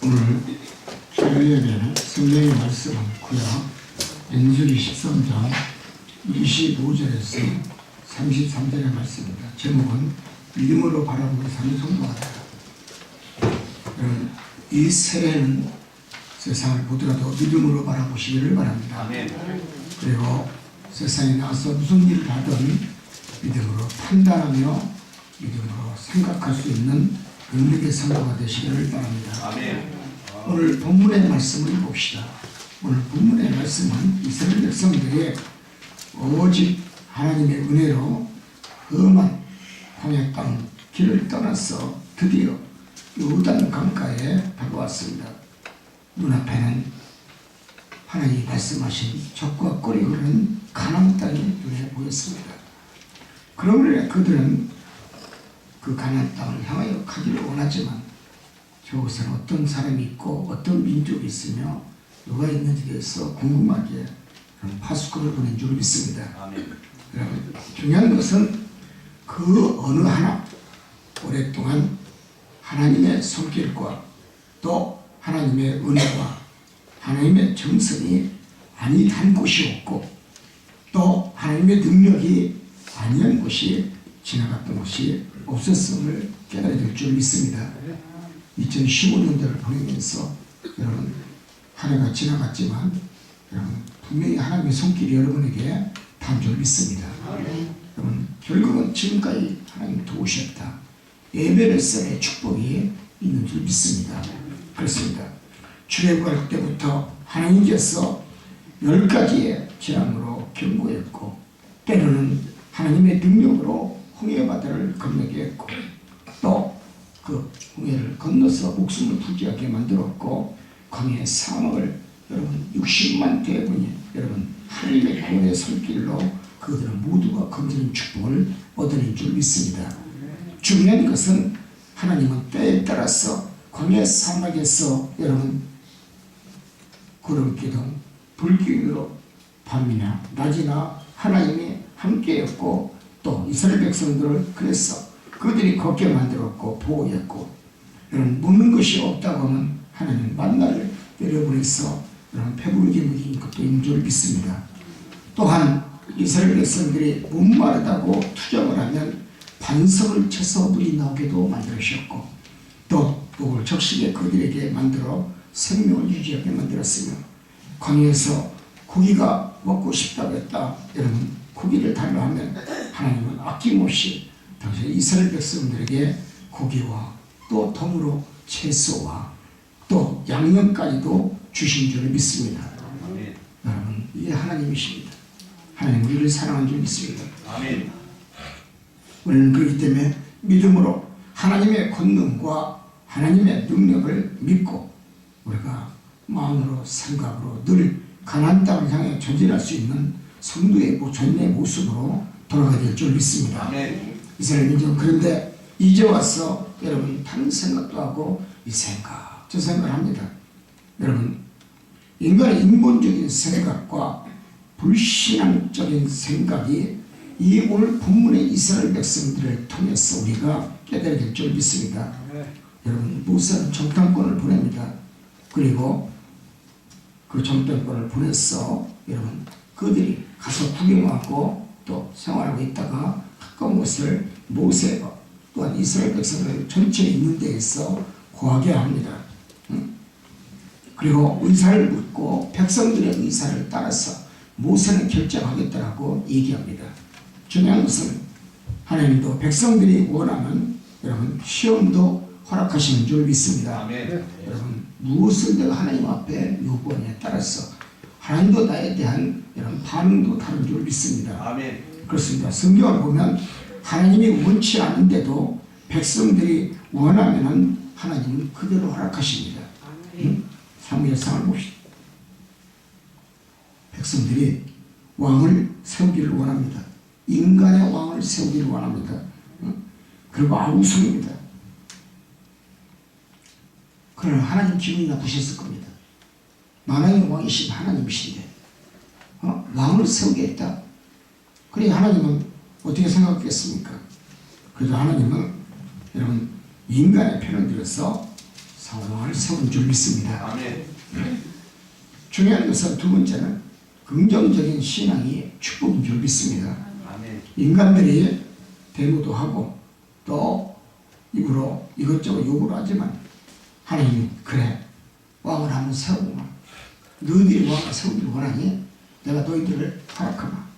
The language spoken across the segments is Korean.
오늘 주일예배는 성경의 말씀은 구약 민수기 13장 25절에서 33절의 말씀입니다. 제목은 믿음으로 바라보고 사는 성도가 되라. 이 세례는 세상을 보더라도 믿음으로 바라보시기를 바랍니다. 아멘. 그리고 세상에 나가서 무슨 일을 하든 믿음으로 판단하며 믿음으로 생각할 수 있는 능력의 성도가 되시기를 바랍니다. 아멘. 오늘 본문의 말씀을 봅시다. 오늘 본문의 말씀은 이스라엘 백성들이 오직 하나님의 은혜로 험한 광야 땅 길을 떠나서 드디어 요단 강가에 다가왔습니다. 눈앞에는 하나님이 말씀하신 젖과 꿀이 흐르는 가나안 땅이 눈에 보였습니다. 그러므로 그들은 그 가나안 땅을 향하여 가기를 원하지만 저곳에는 어떤 사람이 있고 어떤 민족이 있으며 누가 있는지에 대해서 궁금하게 파수꾼을 보낸 줄 믿습니다. 아멘. 여러분, 중요한 것은 그 어느 하나 오랫동안 하나님의 손길과 또 하나님의 은혜와 하나님의 정성이 아니한 곳이 없고 또 하나님의 능력이 아니한 곳이 지나갔던 곳이 없었음을 깨달아야 될 줄 믿습니다. 2015년도를 보내면서 여러분 한 해가 지나갔지만 여러분 분명히 하나님의 손길이 여러분에게 닿은 줄 믿습니다. 여러분 결국은 지금까지 하나님 도우셨다. 에베레스의 축복이 있는 줄 믿습니다. 그렇습니다. 출애굽할 때부터 하나님께서 10가지의 재앙으로 경고했고 때로는 하나님의 능력으로 홍해 바다를 건너게 했고 또 그 홍해를 건너서 목숨을 부지하게 만들었고 광야의 사막을 여러분 60만 대군이 여러분 하나님의 구원의 손길로 그들은 모두가 건지는 축복을 얻어낸 줄 믿습니다. 중요한 것은 하나님은 때에 따라서 광야 사막에서 여러분 구름기둥 불기둥으로 밤이나 낮이나 하나님이 함께였고 또 이스라엘 백성들을 그래서 그들이 걷게 만들었고 보호했고 여러분 묻는 것이 없다고 하면 하나님 만나를 내려보내서 여러분 배부르게 먹인 것도 있는 줄 믿습니다. 또한 이스라엘 백성들이 목마르다고 투정을 하면 반석을 쳐서 물이 나오게도 만들으셨고 또 목을 적시게 그들에게 만들어 생명을 유지하게 만들었으며 광야에서 고기가 먹고 싶다고 했다. 여러분 고기를 달라 하면 하나님은 아낌없이 당시 이스라엘 백성들에게 고기와 또 덤으로 채소와 또 양념까지도 주신 줄 믿습니다. 아멘. 여러분 이게 하나님이십니다. 하나님 우리를 사랑한 줄 믿습니다. 아멘. 우리는 그렇기 때문에 믿음으로 하나님의 권능과 하나님의 능력을 믿고 우리가 마음으로 생각으로 늘 가나안 땅을 향해 전진할 수 있는 성도의 존재의 모습으로 돌아가야 될 줄 믿습니다. 아멘. 이스라엘 민족은 그런데 이제 와서 여러분 다른 생각도 하고 이 생각 저 생각을 합니다. 여러분 인간의 인본적인 생각과 불신앙적인 생각이 이 오늘 본문의 이스라엘 백성들을 통해서 우리가 깨달아야 될 줄 믿습니다. 여러분 모세는 정탐꾼을 보냅니다. 그리고 그 정탐꾼을 보내서 여러분 그들이 가서 구경하고 또 생활하고 있다가 가까운 곳을 모세가 또한 이스라엘 백성들 전체 있는 데에서 고하게 합니다. 그리고 의사를 묻고 백성들의 의사를 따라서 모세는 결정하겠다라고 얘기합니다. 중요한 것은 하나님도 백성들이 원하면 여러분 시험도 허락하시는 줄 믿습니다. 아멘. 여러분 무엇을 내가 하나님 앞에 요구하냐에 따라서 하나님도 나에 대한 여러분 반응도 다른 줄 믿습니다. 아멘. 그렇습니다. 성경을 보면 하나님이 원치 않은데도 백성들이 원하면은 하나님은 그대로 허락하십니다. 사무엘상을 봅시다. 백성들이 왕을 세우기를 원합니다. 인간의 왕을 세우기를 원합니다. 그리고 아우성입니다. 그러나 하나님 기분이 나쁘셨을 겁니다. 만왕의 왕이신 하나님이신데 왕을 세우겠다. 그래 하나님은 어떻게 생각했겠습니까? 그래서 하나님은 여러분 인간의 편을 들어서 사울왕을 세운 줄 믿습니다. 아멘. 중요한 것은 두 번째는 긍정적인 신앙이 축복인 줄 믿습니다. 아멘. 인간들이 대모도 하고 또 입으로 이것저것 요구를 하지만 하나님이 그래 왕을 한번 세우구나. 너희들이 왕을 세우길 원하니 내가 너희들을 허락하마.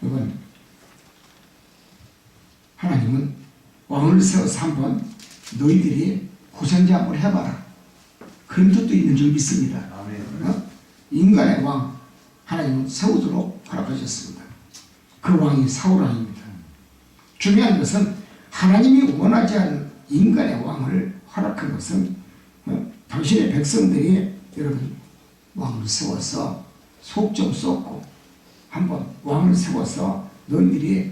이건 하나님은 왕을 세워서 한번 너희들이 고생자 한번 해봐라. 그런 뜻도 있는 줄 믿습니다. 아멘. 인간의 왕 하나님은 세우도록 허락하셨습니다. 그 왕이 사울왕입니다. 중요한 것은 하나님이 원하지 않은 인간의 왕을 허락한 것은 당신의 백성들이 여러분 왕을 세워서 속 좀 쏟고 한번 왕을 세워서 너희들이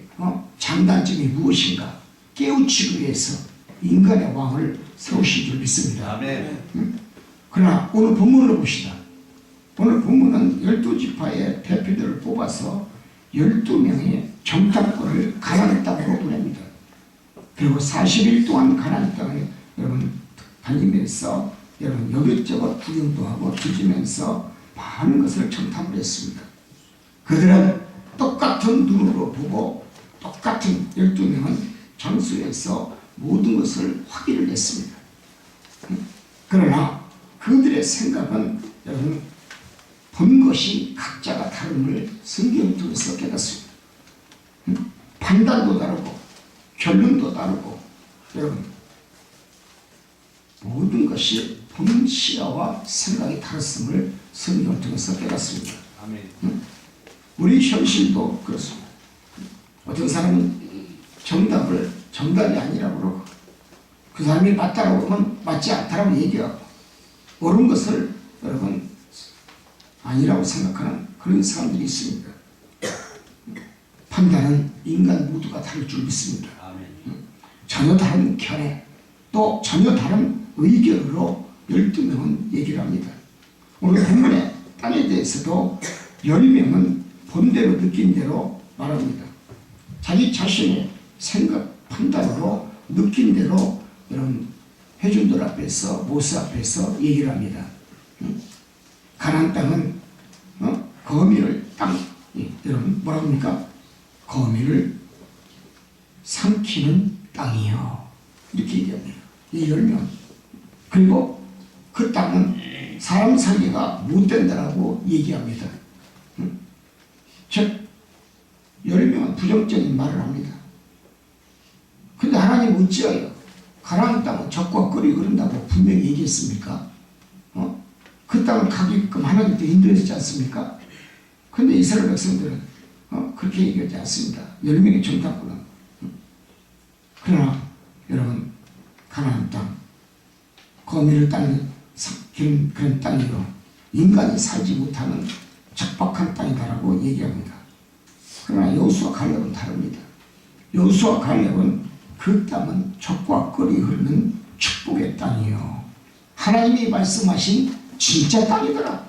장단점이 무엇인가 깨우치기 위해서 인간의 왕을 세우신 줄 믿습니다. 아멘. 그러나 오늘 본문을 봅시다. 오늘 본문은 12지파의 대표들을 뽑아서 12명의 정탐꾼을 가나안 땅으로 보냅니다. 그리고 40일 동안 가나안 땅을 여러분 다니면서 여러분 여기저것 구경도 하고 뒤지면서 많은 것을 정탐을 했습니다. 그들은 똑같은 눈으로 보고 똑같은 12명은 장소에서 모든 것을 확인을 했습니다. 그러나 그들의 생각은 여러분 본 것이 각자가 다름을 성경을 통해서 깨닫습니다. 판단도 다르고 결론도 다르고 여러분 모든 것이 본 시야와 생각이 다르음을 성경을 통해서 깨닫습니다. 아멘. 우리 현실도 그렇습니다. 어떤 사람은 정답이 아니라고 그러고 그 사람이 맞다라고 하면 맞지 않다라고 얘기하고 옳은 것을 여러분 아니라고 생각하는 그런 사람들이 있습니다. 판단은 인간 모두가 다를 줄 믿습니다. 아멘. 전혀 다른 견해 또 전혀 다른 의견으로 12명은 얘기를 합니다. 오늘 본문의 땅에 대해서도 10명은 본대로 느낀 대로 말합니다. 자기 자신의 생각 판단으로 느낀 대로 여러분 회중들 앞에서 모세 앞에서 얘기를 합니다. 가나안 땅은 거미를 여러분 뭐라고 합니까? 거미를 삼키는 땅이요. 이렇게 얘기합니다. 이 10명. 그리고 그 땅은 사람 살기가 못 된다라고 얘기합니다. 즉 10명은 부정적인 말을 합니다. 근데 하나님 어찌하여 가나안 땅은 적과 꿀이 흐른다고 분명히 얘기했습니까? 그 땅을 가게끔 하나님께 인도해주지 않습니까? 근데 이스라엘 백성들은 그렇게 얘기하지 않습니다. 10명의 정탐꾼은. 그러나 여러분 가나안 땅 거미를 삼키는 그런 땅이요 인간이 살지 못하는 적박한 땅이다라고 얘기합니다. 그러나 여호수아 갈렙은 다릅니다. 여호수아 갈렙은 그 땅은 적과 꿀이 흐르는 축복의 땅이요 하나님이 말씀하신 진짜 땅이더라.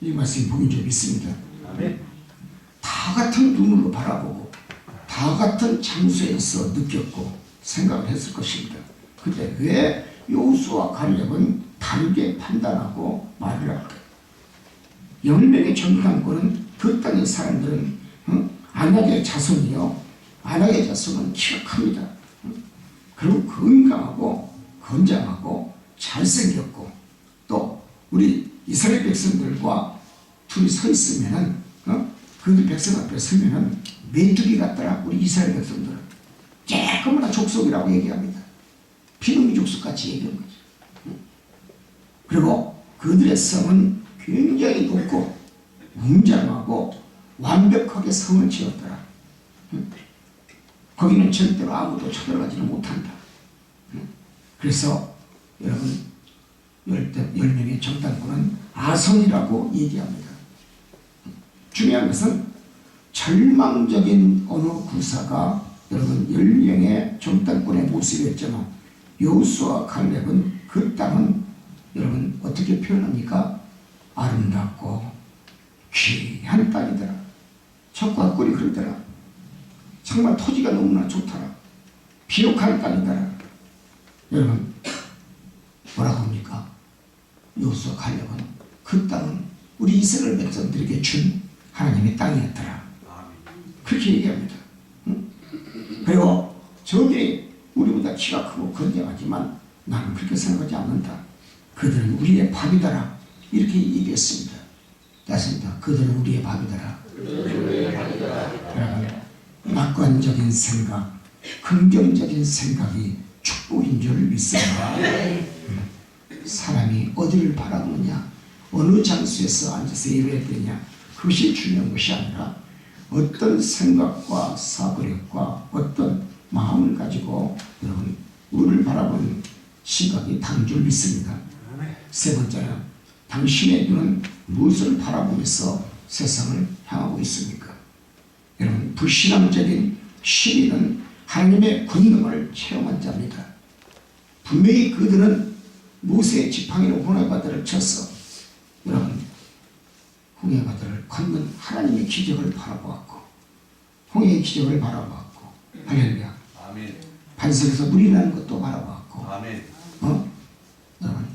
이 말씀이 복인 줄 믿습니다. 아멘. 다 같은 눈으로 바라보고 다 같은 장소에서 느꼈고 생각을 했을 것입니다. 근데 왜 여호수아 갈렙은 다르게 판단하고 말을 할까요? 10명의 정탐꾼은 그 땅의 사람들은 아낙의 자손이요 아낙의 자손은 키가 큽니다. 그리고 건강하고 건장하고 잘생겼고 또 우리 이스라엘 백성들과 둘이 서 있으면은 그 백성 앞에 서면은 메뚜기 같더라. 우리 이스라엘 백성들은 조금이나 족속이라고 얘기합니다. 피눈이 족속같이 얘기한 거죠. 그리고 그들의 성은 굉장히 높고 웅장하고 완벽하게 성을 지었더라. 거기는 절대로 아무도 쳐들어가지는 못한다. 그래서 여러분 10명의 정탐꾼은 아성이라고 얘기합니다. 중요한 것은 절망적인 어느 구사가 여러분 10명의 정탐꾼의 모습이었지만 여호수아 갈렙은 그 땅은 여러분 어떻게 표현합니까? 아름답고 귀한 땅이더라. 적과 꿀이 흐르더라. 정말 토지가 너무나 좋더라. 비옥한 땅이더라. 여러분 뭐라고 합니까? 여호수아 갈렙은 그 땅은 우리 이스라엘 백성들에게 준 하나님의 땅이었더라. 그렇게 얘기합니다. 응? 그리고 저게 우리보다 키가 크고 건장하지만 나는 그렇게 생각하지 않는다. 그들은 우리의 밥이더라. 이렇게 얘기했습니다. 맞습니다. 그들은 우리의 밥이더라. 여러분, 낙관적인 생각, 긍정적인 생각이 축복인 줄 믿습니다. 사람이 어디를 바라보느냐, 어느 장소에서 앉아서 예배했느냐, 그것이 중요한 것이 아니라 어떤 생각과 사고력과 어떤 마음을 가지고 여러분 우리를 바라보는 시각이 다른 줄 믿습니다. 세 번째는 당신의 눈은 무엇을 바라보면서 세상을 향하고 있습니까? 여러분 불신앙적인 시민은 하나님의 권능을 체험한 자입니다. 분명히 그들은 모세의 지팡이로 홍해바다를 쳤어. 여러분 홍해바다를 걷는 하나님의 기적을 바라보았고 홍해의 기적을 바라보았고 할렐루야. 아멘. 반석에서 물이 나는 것도 바라보았고 아멘. 여러분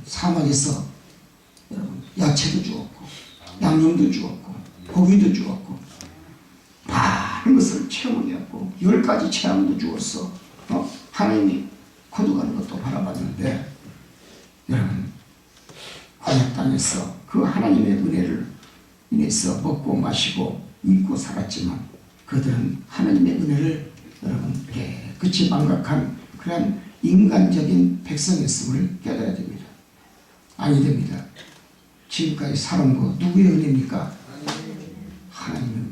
사막에서 여러분 야채도 주었고 양념도 주었고 고기도 주었고 많은 것을 체험하였고 10가지 체험도 주었어. 하나님이 거두가는 것도 바라봤는데 여러분 광야 땅에서 그 하나님의 은혜를 인해서 먹고 마시고 입고 살았지만 그들은 하나님의 은혜를 여러분 깨끗이 망각한 그런 인간적인 백성이었음을 깨달아야 됩니다. 아니 됩니다. 지금까지 살아온 거 누구의 은혜입니까? 하나님의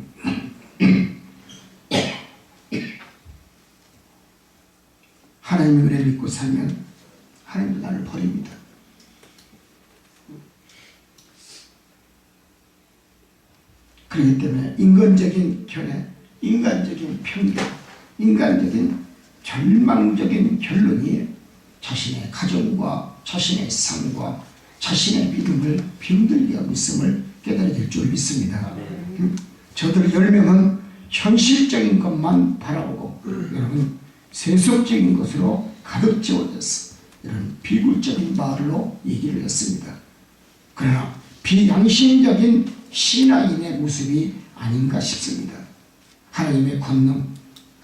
하나님의 은혜를 믿고 살면 하나님도 나를 버립니다. 그렇기 때문에 인간적인 견해, 인간적인 편견, 인간적인 절망적인 결론이 자신의 가정과 자신의 삶과 자신의 믿음을 병들게 하고 있음을 깨달아야 될 줄 믿습니다. 저들 10명은 현실적인 것만 바라보고 여러분 세속적인 것으로 가득 채워졌어. 이런 비굴적인 말로 얘기를 했습니다. 그러나 비양심적인 신앙인의 모습이 아닌가 싶습니다. 하나님의 권능,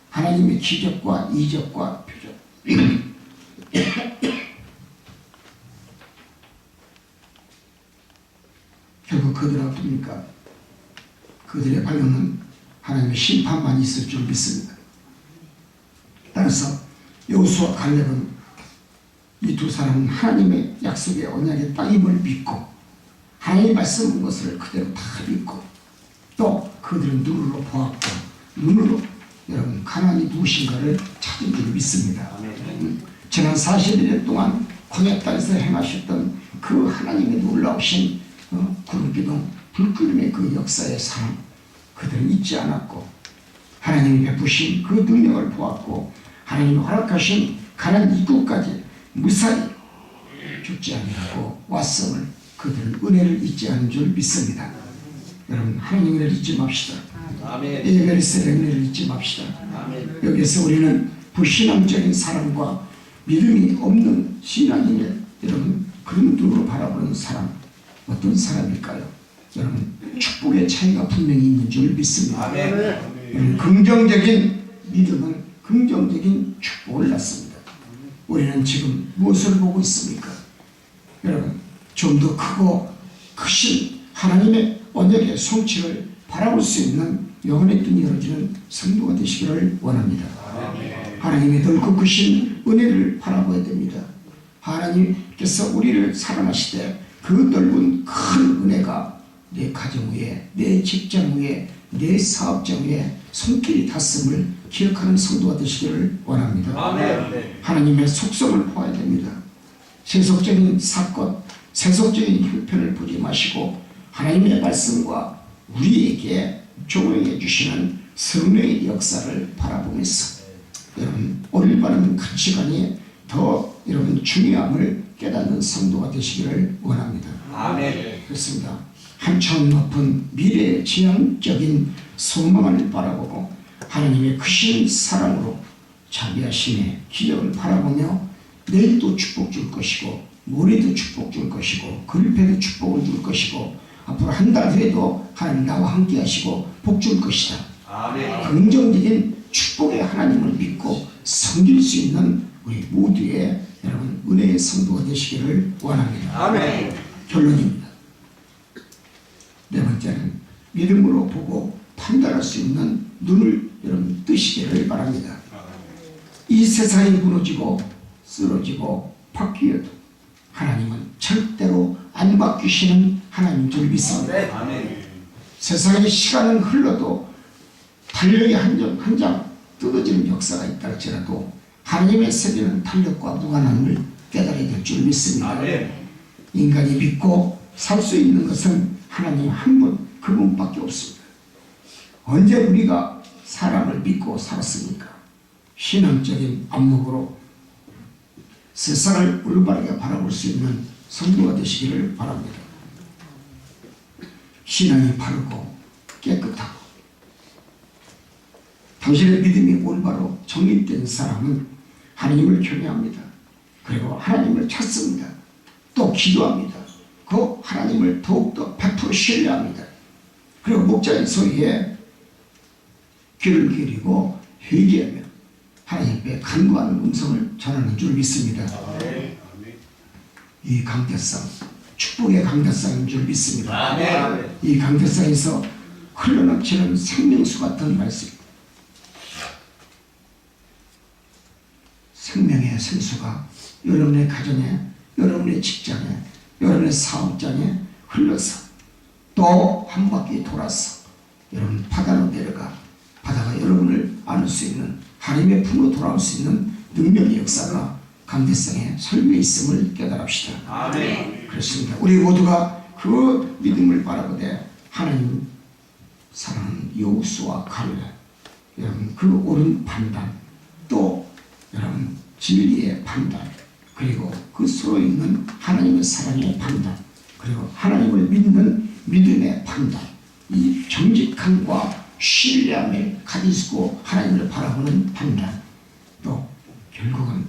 하나님의 기적과 이적과 표적 결국 그들은 어떻습니까? 그들의 발령은 하나님의 심판만 있을 줄 믿습니다. 따라서 여호수아 갈렙은 이 두 사람은 하나님의 약속의 언약의 땅임을 믿고 하나님의 말씀한 것을 그대로 다 믿고 또 그들은 눈으로 보았고 눈으로 여러분 가나안이 무엇인가를 찾은 줄 믿습니다. 지난 40년 동안 광야 땅에서 행하셨던 그 하나님의 놀라우신 구름기둥 불기둥의 그 역사의 사랑 그들은 잊지 않았고 하나님이 베푸신 그 능력을 보았고 하나님이 허락하신 가나안 입구까지 무사히 죽지 아니하고 왔음을 그들은 은혜를 잊지 않은 줄 믿습니다. 여러분 하나님의 은혜를 잊지 맙시다. 에베레스의 은혜를 잊지 맙시다. 여기서 우리는 불신앙적인 사람과 믿음이 없는 신앙인의 여러분 그런 눈으로 바라보는 사람 어떤 사람일까요? 여러분 축복의 차이가 분명히 있는 줄 믿습니다. 여러분, 긍정적인 믿음은 긍정적인 축복을 낳습니다. 우리는 지금 무엇을 보고 있습니까? 여러분 좀 더 크고 크신 하나님의 언약의 성취를 바라볼 수 있는 영혼의 눈이 열어지는 성도가 되시기를 원합니다. 하나님의 넓고 크신 은혜를 바라봐야 됩니다. 하나님께서 우리를 사랑하시되 그 넓은 큰 은혜가 내 가정 위에, 내 직장 위에, 내 사업장 위에 손길이 닿음을 기억하는 성도가 되시기를 원합니다. 하나님의 속성을 보아야 됩니다. 세속적인 사건, 세속적인 형편을 보지 마시고 하나님의 말씀과 우리에게 조명해 주시는 성령의 역사를 바라보면서 여러분 올바른 가치관이 더 여러분 중요함을 깨닫는 성도가 되시기를 원합니다. 그렇습니다. 한참 높은 미래의 지향적인 소망을 바라보고 하나님의 크신 사랑으로 자비하심의 기적을 바라보며 내일도 축복 줄 것이고 모레도 축복 줄 것이고 그릴패도 축복을 줄 것이고 앞으로 한 달 후에도 하나님 나와 함께 하시고 복 줄 것이다. 아멘. 긍정적인 축복의 하나님을 믿고 섬길 수 있는 우리 모두의 여러분 은혜의 성도가 되시기를 원합니다. 아멘. 결론입니다. 네 번째는 믿음으로 보고 판단할 수 있는 눈을 여러분 뜨시기를 바랍니다. 이 세상이 무너지고 쓰러지고 바뀌어도 하나님은 절대로 안 바뀌시는 하나님인 줄 믿습니다. 아멘. 세상의 시간은 흘러도 달력의 한 장 뜯어지는 역사가 있다 할지라도 하나님의 세계는 달력과 무관함을 깨달아야 될 줄 믿습니다. 아멘. 인간이 믿고 살 수 있는 것은 하나님 한 분, 그분밖에 없습니다. 언제 우리가 사람을 믿고 살았습니까? 신앙적인 안목으로 세상을 올바르게 바라볼 수 있는 성도가 되시기를 바랍니다. 신앙이 바르고 깨끗하고 당신의 믿음이 올바로 정립된 사람은 하나님을 경외합니다. 그리고 하나님을 찾습니다. 또 기도합니다. 그 하나님을 더욱더 100% 신뢰합니다. 그리고 목자의 소리에 귀를 기울이고 회개하며 하나님 앞에 간구하는 음성을 전하는 줄 믿습니다. 이 강대상, 축복의 강대상인 줄 믿습니다. 아멘. 이 강대상에서 흘러넘치는 생명수 같은 말씀, 생명의 생수가 여러분의 가정에, 여러분의 직장에, 여러분의 사업장에 흘러서 또 한 바퀴 돌아서 여러분 바다로 내려가 바다가 여러분을 안을 수 있는 하나님의 품으로 돌아올 수 있는 능력의 역사가 강대상에 설명해 있음을 깨달읍시다. 아멘. 그렇습니다. 우리 모두가 그 믿음을 바라보되 하나님 사랑하는 여호수아 갈렙, 여러분 그 옳은 판단, 또 여러분 진리의 판단, 그리고 그 서로 있는 하나님의 사랑의 판단, 그리고 하나님을 믿는 믿음의 판단, 이 정직함과 신뢰함을 가지고 하나님을 바라보는 판단, 또 결국은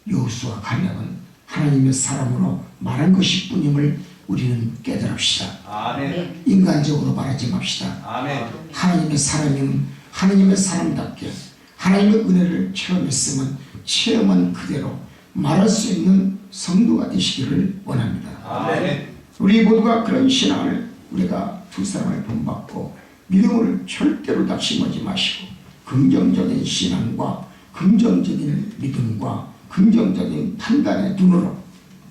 여호수아 갈렙은 하나님의 사람으로 말한 것이 뿐임을 우리는 깨달읍시다. 아멘. 인간적으로 말하지 맙시다. 아멘. 하나님의 사람이면 하나님의 사람답게 하나님의 은혜를 체험했으면 체험한 그대로 말할 수 있는 성도가 되시기를 원합니다. 아멘. 우리 모두가 그런 신앙을 우리가 두 사람을 본받고 믿음을 절대로 낙심하지 마시고 긍정적인 신앙과 긍정적인 믿음과 긍정적인 판단의 눈으로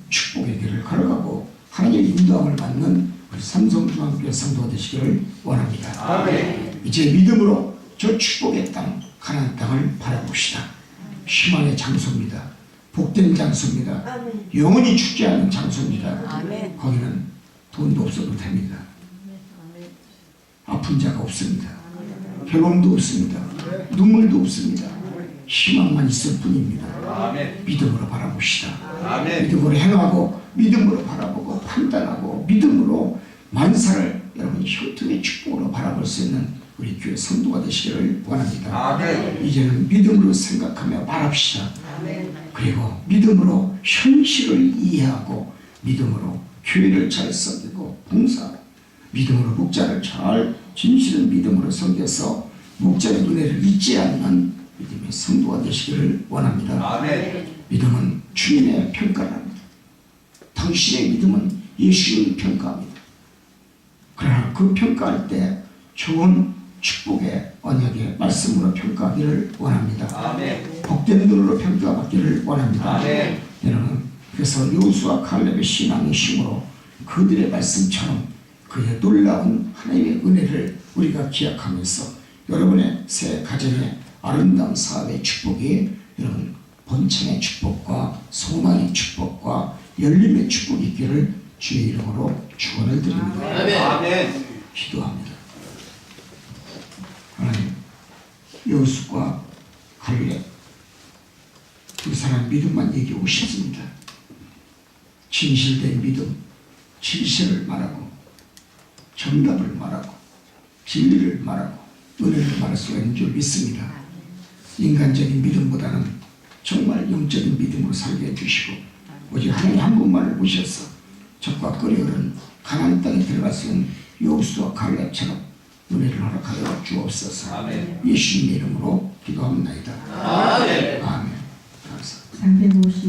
축복의 길을 걸어가고 하나님의 인도함을 받는 우리 삼성중앙교회 성도가 되시기를 원합니다. 아멘. 이제 믿음으로 저 축복의 땅, 가나안 땅을 바라봅시다. 희망의 장소입니다. 복된 장소입니다. 아멘. 영원히 죽지 않는 장소입니다. 아멘. 거기는 돈도 없어도 됩니다. 아픈 자가 없습니다. 괴로움도 없습니다. 눈물도 없습니다. 희망만 있을 뿐입니다. 아멘. 믿음으로 바라봅시다. 아멘. 믿음으로 행하고 믿음으로 바라보고 판단하고 믿음으로 만사를 여러분 형통의 축복으로 바라볼 수 있는 우리 교회 성도가 되시기를 원합니다. 아멘. 이제는 믿음으로 생각하며 말합시다. 아멘. 그리고 믿음으로 현실을 이해하고 믿음으로 교회를 잘 섬기고 봉사하고 믿음으로 목자를 잘 진실은 믿음으로 섬겨서 목자의 눈에를 잊지 않는 믿음의 성도가 되시기를 원합니다. 아멘. 믿음은 주님의 평가를 합니다. 당신의 믿음은 예수님을 평가합니다. 그러나 그 평가할 때 좋은 축복의 언약의 말씀으로 평가하기를 원합니다. 아멘. 복된 눈으로 평가받기를 원합니다. 아멘. 여러분, 그래서 여호수아 갈렙의 신앙의 힘으로 그들의 말씀처럼 그의 놀라운 하나님의 은혜를 우리가 기억하면서 여러분의 새 가정의 아름다운 사업의 축복이 여러분 번창의 축복과 소망의 축복과 열림의 축복이 있기를 주의 이름으로 축원을 드립니다. 아멘. 기도합니다. 하나님, 여호수아와 갈렙 두 사람 믿음만 얘기하고 싶습니다. 진실된 믿음, 진실을 말하고 정답을 말하고 진리를 말하고 은혜를 말할 수가 있는 줄 믿습니다. 인간적인 믿음보다는 정말 영적인 믿음으로 살게 해주시고 오직 하나님 한 분만을 모셔서 적과 거리는 가나안 땅에 들어갔은 여호수아 갈렙처럼 은혜를 허락하여 주옵소서. 아멘. 예수님의 이름으로 기도합니다. 아멘. 아멘. 감사합니다. 상대 모시